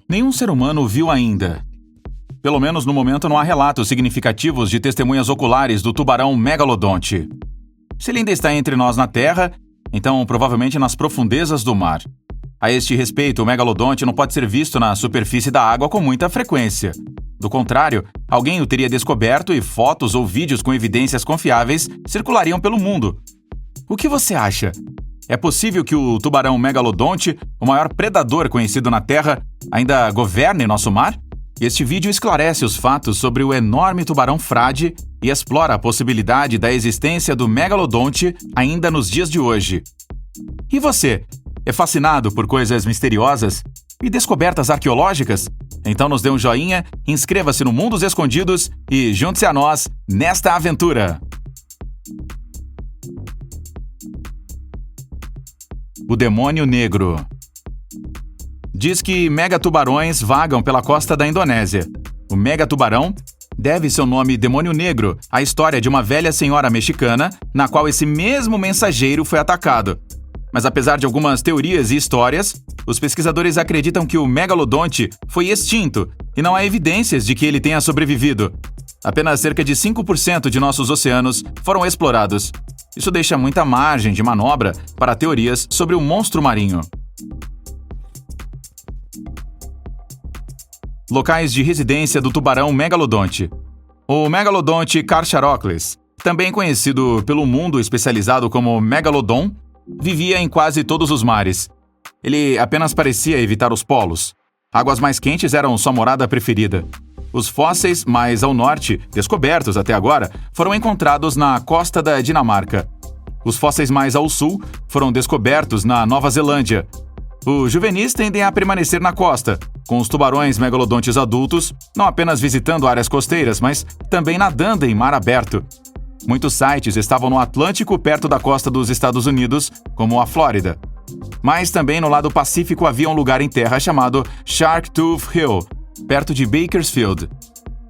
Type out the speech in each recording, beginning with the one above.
Nenhum ser humano viu ainda. Pelo menos no momento não há relatos significativos de testemunhas oculares do tubarão megalodonte. Se ele ainda está entre nós na Terra, então provavelmente nas profundezas do mar. A este respeito, o megalodonte não pode ser visto na superfície da água com muita frequência. Do contrário, alguém o teria descoberto e fotos ou vídeos com evidências confiáveis circulariam pelo mundo. O que você acha? É possível que o tubarão megalodonte, o maior predador conhecido na Terra, ainda governe nosso mar? Este vídeo esclarece os fatos sobre o enorme tubarão frade e explora a possibilidade da existência do megalodonte ainda nos dias de hoje. E você? É fascinado por coisas misteriosas e descobertas arqueológicas? Então nos dê um joinha, inscreva-se no Mundos Escondidos e junte-se a nós nesta aventura! O demônio negro. Diz que megatubarões vagam pela costa da Indonésia. O megatubarão deve seu nome demônio negro à história de uma velha senhora mexicana na qual esse mesmo mensageiro foi atacado. Mas apesar de algumas teorias e histórias, os pesquisadores acreditam que o megalodonte foi extinto e não há evidências de que ele tenha sobrevivido. Apenas cerca de 5% de nossos oceanos foram explorados. Isso deixa muita margem de manobra para teorias sobre o monstro marinho. Locais de residência do tubarão megalodonte. O megalodonte Carcharodontes, também conhecido pelo mundo especializado como megalodon, vivia em quase todos os mares. Ele apenas parecia evitar os polos. Águas mais quentes eram sua morada preferida. Os fósseis mais ao norte, descobertos até agora, foram encontrados na costa da Dinamarca. Os fósseis mais ao sul foram descobertos na Nova Zelândia. Os juvenis tendem a permanecer na costa, com os tubarões megalodontes adultos não apenas visitando áreas costeiras, mas também nadando em mar aberto. Muitos sites estavam no Atlântico perto da costa dos Estados Unidos, como a Flórida. Mas também no lado Pacífico havia um lugar em terra chamado Sharktooth Hill, perto de Bakersfield.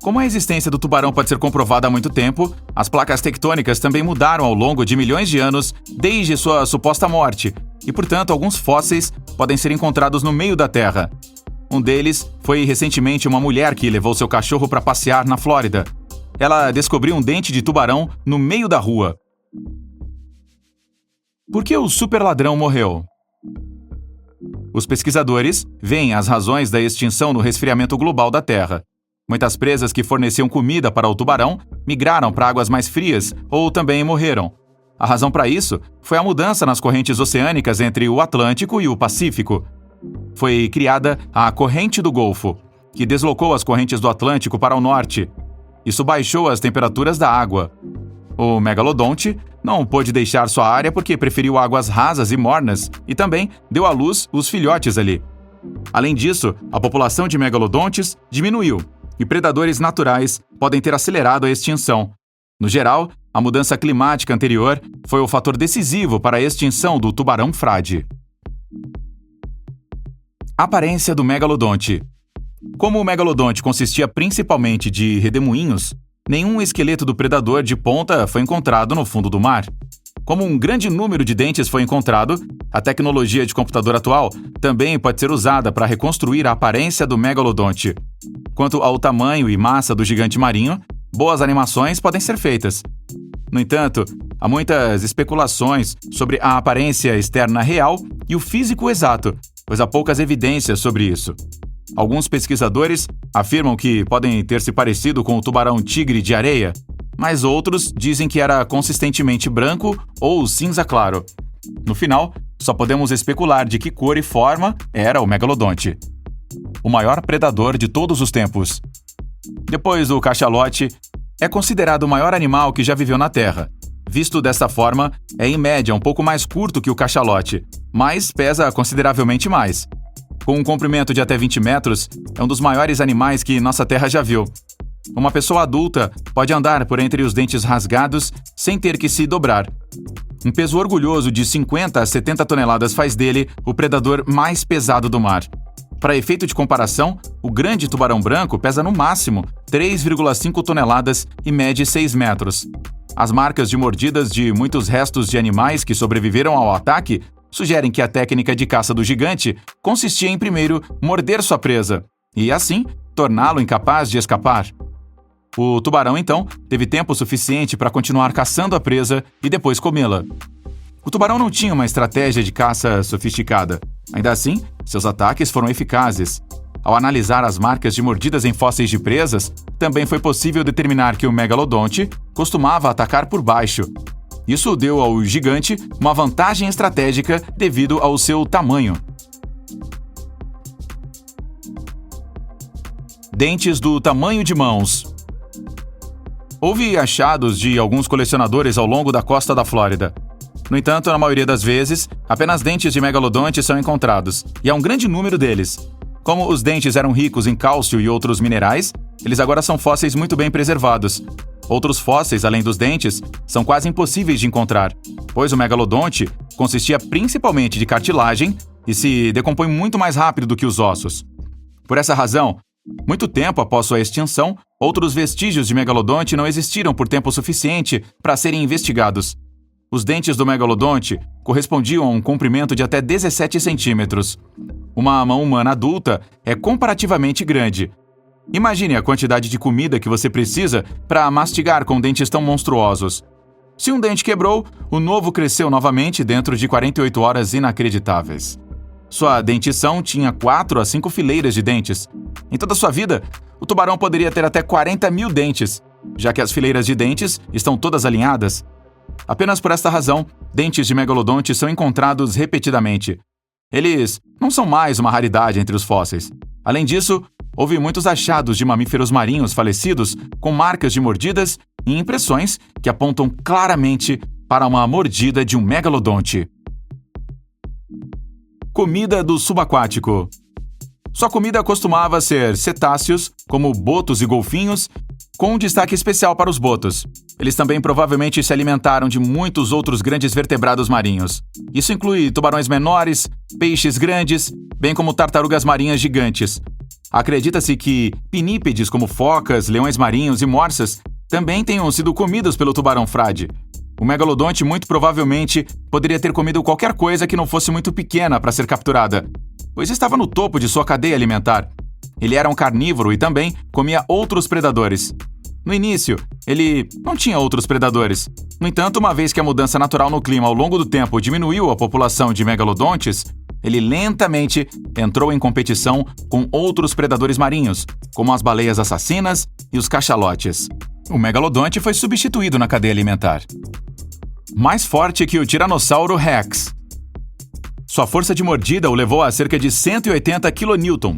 Como a existência do tubarão pode ser comprovada há muito tempo, as placas tectônicas também mudaram ao longo de milhões de anos desde sua suposta morte, e portanto alguns fósseis podem ser encontrados no meio da Terra. Um deles foi recentemente uma mulher que levou seu cachorro para passear na Flórida. Ela descobriu um dente de tubarão no meio da rua. Por que o superladrão morreu? Os pesquisadores veem as razões da extinção no resfriamento global da Terra. Muitas presas que forneciam comida para o tubarão migraram para águas mais frias ou também morreram. A razão para isso foi a mudança nas correntes oceânicas entre o Atlântico e o Pacífico. Foi criada a Corrente do Golfo, que deslocou as correntes do Atlântico para o norte. Isso baixou as temperaturas da água. O megalodonte não pôde deixar sua área porque preferiu águas rasas e mornas e também deu à luz os filhotes ali. Além disso, a população de megalodontes diminuiu e predadores naturais podem ter acelerado a extinção. No geral, a mudança climática anterior foi o fator decisivo para a extinção do tubarão frade. Aparência do megalodonte. Como o megalodonte consistia principalmente de redemoinhos, nenhum esqueleto do predador de ponta foi encontrado no fundo do mar. Como um grande número de dentes foi encontrado, a tecnologia de computador atual também pode ser usada para reconstruir a aparência do megalodonte. Quanto ao tamanho e massa do gigante marinho, boas animações podem ser feitas. No entanto, há muitas especulações sobre a aparência externa real e o físico exato, pois há poucas evidências sobre isso. Alguns pesquisadores afirmam que podem ter se parecido com o tubarão tigre de areia, mas outros dizem que era consistentemente branco ou cinza claro. No final, só podemos especular de que cor e forma era o megalodonte. O maior predador de todos os tempos. Depois do cachalote, é considerado o maior animal que já viveu na Terra. Visto desta forma, é em média um pouco mais curto que o cachalote, mas pesa consideravelmente mais. Com um comprimento de até 20 metros, é um dos maiores animais que nossa Terra já viu. Uma pessoa adulta pode andar por entre os dentes rasgados sem ter que se dobrar. Um peso orgulhoso de 50 a 70 toneladas faz dele o predador mais pesado do mar. Para efeito de comparação, o grande tubarão branco pesa no máximo 3,5 toneladas e mede 6 metros. As marcas de mordidas de muitos restos de animais que sobreviveram ao ataque sugerem que a técnica de caça do gigante consistia em primeiro morder sua presa e, assim, torná-lo incapaz de escapar. O tubarão, então, teve tempo suficiente para continuar caçando a presa e depois comê-la. O tubarão não tinha uma estratégia de caça sofisticada. Ainda assim, seus ataques foram eficazes. Ao analisar as marcas de mordidas em fósseis de presas, também foi possível determinar que o megalodonte costumava atacar por baixo. Isso deu ao gigante uma vantagem estratégica devido ao seu tamanho. Dentes do tamanho de mãos. Houve achados de alguns colecionadores ao longo da costa da Flórida. No entanto, na maioria das vezes, apenas dentes de megalodonte são encontrados, e há um grande número deles. Como os dentes eram ricos em cálcio e outros minerais, eles agora são fósseis muito bem preservados. Outros fósseis, além dos dentes, são quase impossíveis de encontrar, pois o megalodonte consistia principalmente de cartilagem e se decompõe muito mais rápido do que os ossos. Por essa razão, muito tempo após sua extinção, outros vestígios de megalodonte não existiram por tempo suficiente para serem investigados. Os dentes do megalodonte correspondiam a um comprimento de até 17 centímetros. Uma mão humana adulta é comparativamente grande. Imagine a quantidade de comida que você precisa para mastigar com dentes tão monstruosos. Se um dente quebrou, o novo cresceu novamente dentro de 48 horas inacreditáveis. Sua dentição tinha 4 a 5 fileiras de dentes. Em toda sua vida, o tubarão poderia ter até 40 mil dentes, já que as fileiras de dentes estão todas alinhadas. Apenas por esta razão, dentes de megalodonte são encontrados repetidamente. Eles não são mais uma raridade entre os fósseis. Além disso, houve muitos achados de mamíferos marinhos falecidos com marcas de mordidas e impressões que apontam claramente para uma mordida de um megalodonte. Comida do subaquático. Sua comida costumava ser cetáceos, como botos e golfinhos, com um destaque especial para os botos. Eles também provavelmente se alimentaram de muitos outros grandes vertebrados marinhos. Isso inclui tubarões menores, peixes grandes, bem como tartarugas marinhas gigantes. Acredita-se que pinípedes como focas, leões marinhos e morsas também tenham sido comidos pelo tubarão frade. O megalodonte muito provavelmente poderia ter comido qualquer coisa que não fosse muito pequena para ser capturada, pois estava no topo de sua cadeia alimentar. Ele era um carnívoro e também comia outros predadores. No início, ele não tinha outros predadores. No entanto, uma vez que a mudança natural no clima ao longo do tempo diminuiu a população de megalodontes, ele lentamente entrou em competição com outros predadores marinhos, como as baleias assassinas e os cachalotes. O megalodonte foi substituído na cadeia alimentar. Mais forte que o Tiranossauro Rex. Sua força de mordida o levou a cerca de 180 kN.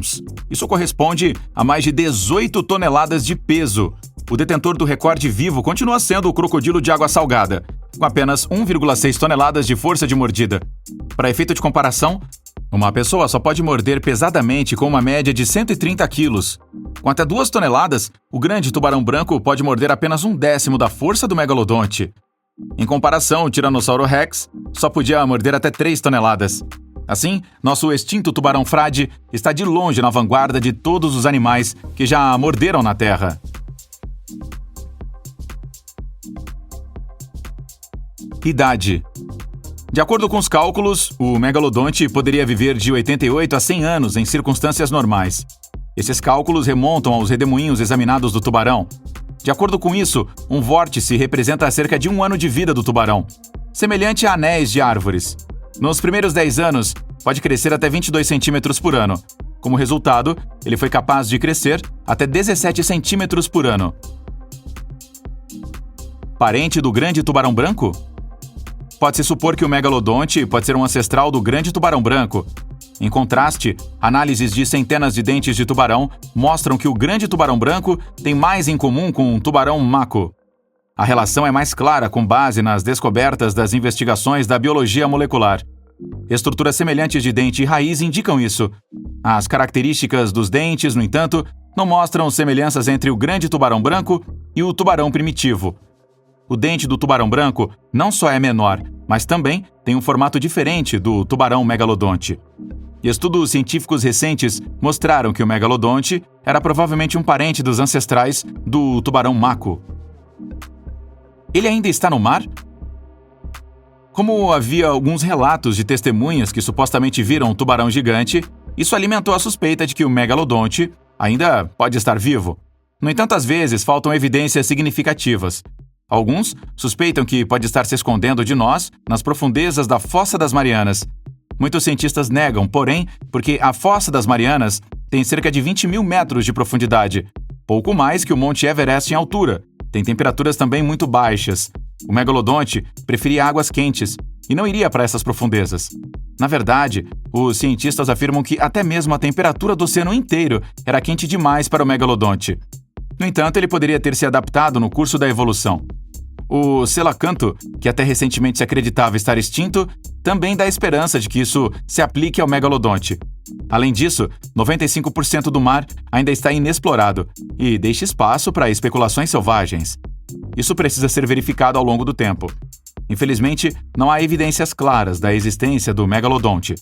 Isso corresponde a mais de 18 toneladas de peso. O detentor do recorde vivo continua sendo o crocodilo de água salgada, com apenas 1,6 toneladas de força de mordida. Para efeito de comparação, uma pessoa só pode morder pesadamente com uma média de 130 quilos. Com até 2 toneladas, o grande tubarão branco pode morder apenas 1/10 da força do megalodonte. Em comparação, o Tiranossauro Rex só podia morder até 3 toneladas. Assim, nosso extinto tubarão frade está de longe na vanguarda de todos os animais que já morderam na Terra. Idade. De acordo com os cálculos, o megalodonte poderia viver de 88 a 100 anos em circunstâncias normais. Esses cálculos remontam aos redemoinhos examinados do tubarão. De acordo com isso, um vórtice representa cerca de 1 ano de vida do tubarão, semelhante a anéis de árvores. Nos primeiros 10 anos, pode crescer até 22 centímetros por ano. Como resultado, ele foi capaz de crescer até 17 centímetros por ano. Parente do grande tubarão branco? Pode-se supor que o megalodonte pode ser um ancestral do grande tubarão branco. Em contraste, análises de centenas de dentes de tubarão mostram que o grande tubarão branco tem mais em comum com o tubarão mako. A relação é mais clara com base nas descobertas das investigações da biologia molecular. Estruturas semelhantes de dente e raiz indicam isso. As características dos dentes, no entanto, não mostram semelhanças entre o grande tubarão branco e o tubarão primitivo. O dente do tubarão branco não só é menor, mas também tem um formato diferente do tubarão megalodonte. Estudos científicos recentes mostraram que o megalodonte era provavelmente um parente dos ancestrais do tubarão mako. Ele ainda está no mar? Como havia alguns relatos de testemunhas que supostamente viram um tubarão gigante, isso alimentou a suspeita de que o megalodonte ainda pode estar vivo. No entanto, às vezes faltam evidências significativas. Alguns suspeitam que pode estar se escondendo de nós nas profundezas da Fossa das Marianas. Muitos cientistas negam, porém, porque a Fossa das Marianas tem cerca de 20 mil metros de profundidade, pouco mais que o Monte Everest em altura. Tem temperaturas também muito baixas. O megalodonte preferia águas quentes e não iria para essas profundezas. Na verdade, os cientistas afirmam que até mesmo a temperatura do oceano inteiro era quente demais para o megalodonte. No entanto, ele poderia ter se adaptado no curso da evolução. O selacanto, que até recentemente se acreditava estar extinto, também dá esperança de que isso se aplique ao megalodonte. Além disso, 95% do mar ainda está inexplorado e deixa espaço para especulações selvagens. Isso precisa ser verificado ao longo do tempo. Infelizmente, não há evidências claras da existência do megalodonte.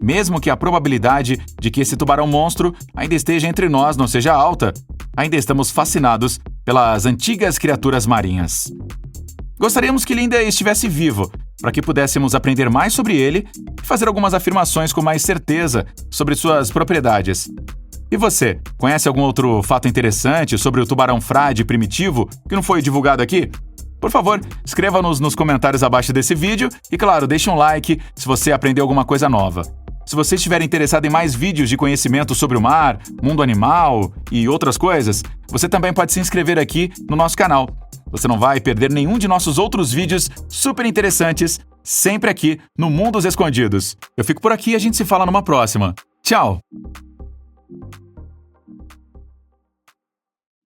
Mesmo que a probabilidade de que esse tubarão-monstro ainda esteja entre nós não seja alta, ainda estamos fascinados pelas antigas criaturas marinhas. Gostaríamos que ele ainda estivesse vivo, para que pudéssemos aprender mais sobre ele e fazer algumas afirmações com mais certeza sobre suas propriedades. E você, conhece algum outro fato interessante sobre o tubarão-frade primitivo que não foi divulgado aqui? Por favor, escreva-nos nos comentários abaixo desse vídeo e, claro, deixe um like se você aprendeu alguma coisa nova. Se você estiver interessado em mais vídeos de conhecimento sobre o mar, mundo animal e outras coisas, você também pode se inscrever aqui no nosso canal. Você não vai perder nenhum de nossos outros vídeos super interessantes, sempre aqui no Mundos Escondidos. Eu fico por aqui e a gente se fala numa próxima. Tchau!